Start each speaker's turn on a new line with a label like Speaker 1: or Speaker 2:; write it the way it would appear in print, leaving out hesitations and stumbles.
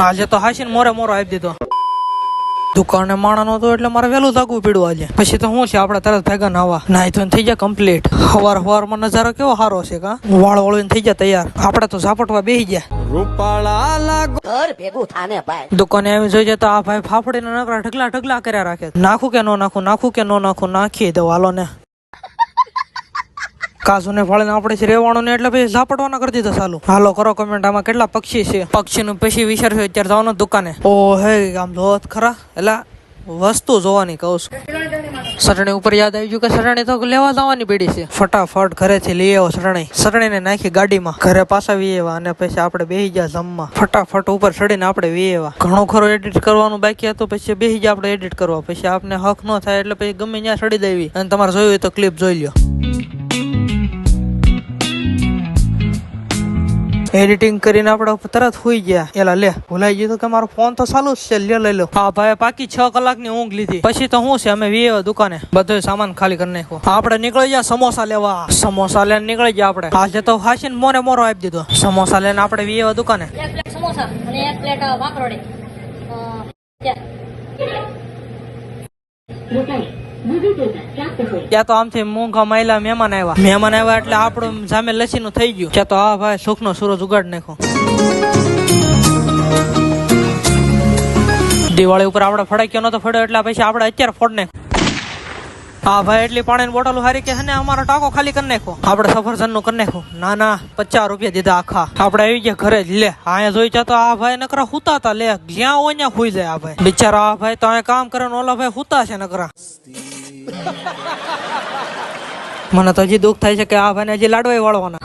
Speaker 1: આજે તો હાસીને મોરે મોરો આપી દીધો. દુકાને માણસ નતો એટલે મારે વહેલું જાગવું પડ્યું આજે. પછી તો શું છે આપણે તરત ભેગા નાવા નાઈ તો થઈ જાય કમ્પ્લીટ. હવારમાં નજારો કેવો સારો છે કા વાળ વળીને થઈ જાય તૈયાર. આપણે તો ઝાપટવા બેસી ગયા. દુકાને આવી જોઈ જાય તો આ ભાઈ ફાફડીને નકરા ઢગલા ઢગલા કર્યા રાખે. નાખું કે નો નાખું, નાખું કે નો નાખું, નાખી દો હાલો ને. કાજુ ને ફાળીને આપણે રેવાનું ને એટલે પછી ઝાપટવાના કરી દીધા ચાલુ. હાલો કરો કમેન્ટ આમાં કેટલા પક્ષી છે. પક્ષી નું પછી વિચારશું અત્યારે જવાનું દુકાને. ઓ હે આમ જોત ખરા એટલે વસ્તુ જોવાની કહું છું. સટણી ઉપર યાદ આવી ગયું કે સટણી તો લેવા જવાની પડી છે. ફટાફટ ઘરેથી લઈ આવો સટણી. સટણીને નાખી ગાડીમાં ઘરે પાછા વી આવ્યા અને પછી આપણે બેસી ગયા જમવા. ફટાફટ ઉપર ચડીને આપણે વી આવ્યા. ઘણું ખરું એડિટ કરવાનું બાકી હતું પછી બેસી ગયા આપણે એડિટ કરવા. પછી આપને હક ન થાય એટલે પછી ગમે ત્યાં ચડી દેવી. અને તમારે જોયું હોય તો ક્લિપ જોઈ લ્યો. એડિટિંગ કરીને આપણે તરત સુઈ ગયા. એલા લે ભૂલાઈ ગયું કે મારો ફોન તો ચાલુ જ છે. લઈ લો. હા ભાઈ પાકી 6 કલાકની ઊંઘ લીધી. પછી તો શું છે અમે વીએ દુકાને બધો સામાન ખાલી કરી નાખ્યો. આપણે નીકળી ગયા સમોસા લેવા. સમોસા લઈને નીકળી ગયા આપણે. આજે તો હાસીને મોરે મોરો આપી દીધો. સમોસા લઈને આપણે વીએ દુકાને.
Speaker 2: એક પ્લેટ સમોસા અને એક પ્લેટ વાકરોડી.
Speaker 1: ત્યાં તો આમથી મોંઘા માયલા મહેમાન આવ્યા એટલે આપણું સામે લસ્સી નું થઈ ગયું. ત્યાં તો હા ભાઈ સુખ નો સૂરજ ઉગાડ નાખો. દિવાળી ઉપર આપણે ફડાક્યો નતો ફડ્યો એટલે પછી આપણે અત્યારે ફોડ નાખો. હા ભાઈ એટલી પાણીની બોટલ હારી કે ને અમારો ટાંકો ખાલી કરી નાખો. આપણે સફરજન નું કરી નાખો. ના 50 રૂપિયા દીધા આખા. આપણે આવી ગયા ઘરે જ. લે અહીંયા જોઈ તો આ ભાઈ નકરા હુતા તા. લે જ્યાં હોય ત્યાં હુઈ જાય આ ભાઈ બિચારા. આ ભાઈ તો અહીંયા કામ કરે ને ઓલા ભાઈ હુતા છે નકરા. મને તો હજી દુઃખ થાય છે કે આ ભાઈ ને હજી લાડવાઈ વાળવાના.